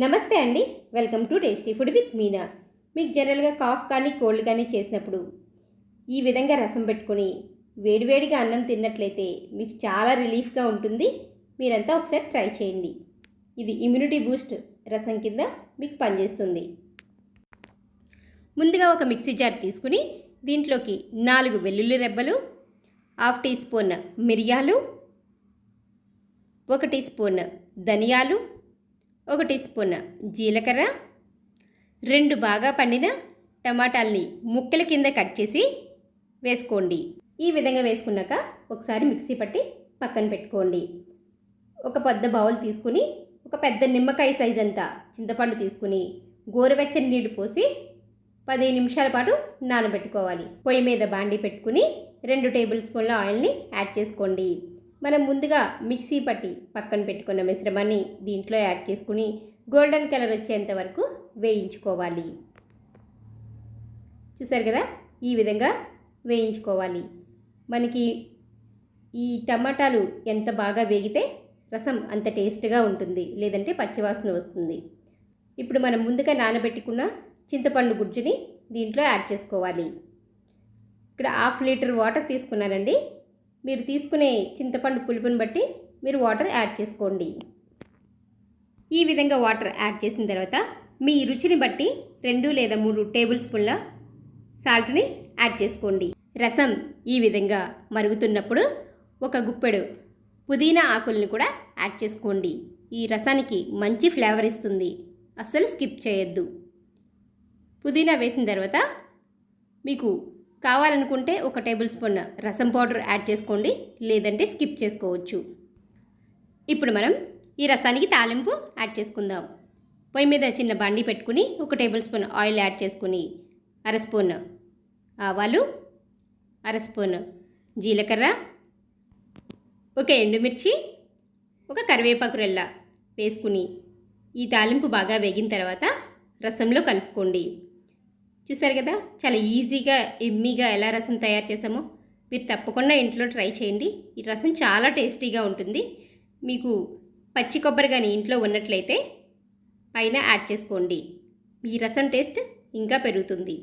నమస్తే అండి. Welcome to tasty food with Meena. మీకు జనరల్గా కాఫ్ కానీ కోల్డ్ కానీ చేసినప్పుడు ఈ విధంగా రసం పెట్టుకొని వేడివేడిగా అన్నం తిన్నట్లయితే మీకు చాలా రిలీఫ్గా ఉంటుంది. మీరంతా ఒకసారి ట్రై చేయండి. ఇది ఇమ్యూనిటీ బూస్ట్ రసం కింద మీకు పనిచేస్తుంది. ముందుగా ఒక మిక్సీ జార్ తీసుకుని దీంట్లోకి 4 వెల్లుల్లి రెబ్బలు, 1/2 టీ స్పూన్ మిరియాలు, 1 టీ స్పూన్ ధనియాలు, 1 టీ స్పూన్ జీలకర్ర, 2 బాగా పండిన టమాటాలని ముక్కల కింద కట్ చేసి వేసుకోండి. ఈ విధంగా వేసుకున్నాక ఒకసారి మిక్సీ పట్టి పక్కన పెట్టుకోండి. ఒక పెద్ద బౌల్ తీసుకుని ఒక పెద్ద నిమ్మకాయ సైజ్ అంతా చింతపండు తీసుకుని గోరువెచ్చని నీళ్లు పోసి 10 నిమిషాల పాటు నానబెట్టుకోవాలి. పొయ్యి మీద బాండీ పెట్టుకుని 2 టేబుల్ స్పూన్ల ఆయిల్ని యాడ్ చేసుకోండి. మనం ముందుగా మిక్సీ పట్టి పక్కన పెట్టుకున్న మిశ్రమాన్ని దీంట్లో యాడ్ చేసుకుని గోల్డెన్ కలర్ వచ్చేంత వరకు వేయించుకోవాలి. చూసారు కదా, ఈ విధంగా వేయించుకోవాలి. మనకి ఈ టమాటాలు ఎంత బాగా వేగితే రసం అంత టేస్ట్గా ఉంటుంది, లేదంటే పచ్చివాసన వస్తుంది. ఇప్పుడు మనం ముందుగా నానబెట్టుకున్న చింతపండు గుజ్జుని దీంట్లో యాడ్ చేసుకోవాలి. ఇక్కడ 1/2 లీటర్ వాటర్ తీసుకున్నానండి. మీరు తీసుకునే చింతపండు పులుపుని బట్టి మీరు వాటర్ యాడ్ చేసుకోండి. ఈ విధంగా వాటర్ యాడ్ చేసిన తర్వాత మీ రుచిని బట్టి 2 లేదా 3 టేబుల్ స్పూన్ల సాల్ట్ని యాడ్ చేసుకోండి. రసం ఈ విధంగా మరుగుతున్నప్పుడు ఒక గుప్పెడు పుదీనా ఆకుల్ని కూడా యాడ్ చేసుకోండి. ఈ రసానికి మంచి ఫ్లేవర్ ఇస్తుంది, అస్సలు స్కిప్ చేయొద్దు. పుదీనా వేసిన తర్వాత మీకు కావాలనుకుంటే 1 టేబుల్ స్పూన్ రసం పౌడర్ యాడ్ చేసుకోండి, లేదంటే స్కిప్ చేసుకోవచ్చు. ఇప్పుడు మనం ఈ రసానికి తాలింపు యాడ్ చేసుకుందాం. పొయ్యి మీద చిన్న బాండీ పెట్టుకుని 1 టేబుల్ స్పూన్ ఆయిల్ యాడ్ చేసుకుని 1/2 స్పూన్ ఆవాలు, 1/2 స్పూన్ జీలకర్ర, 1 ఎండుమిర్చి, 1 కరివేపాకు రెల్ల వేసుకుని ఈ తాలింపు బాగా వేగిన తర్వాత రసంలో కలుపుకోండి. చూసారు కదా, చాలా ఈజీగా ఎమ్మీగా ఎలా రసం తయారు చేసామో మీరు తప్పకుండా ఇంట్లో ట్రై చేయండి. ఈ రసం చాలా టేస్టీగా ఉంటుంది. మీకు పచ్చి కొబ్బరి కానీ ఇంట్లో ఉన్నట్లయితే పైన యాడ్ చేసుకోండి. ఈ రసం టేస్ట్ ఇంకా పెరుగుతుంది.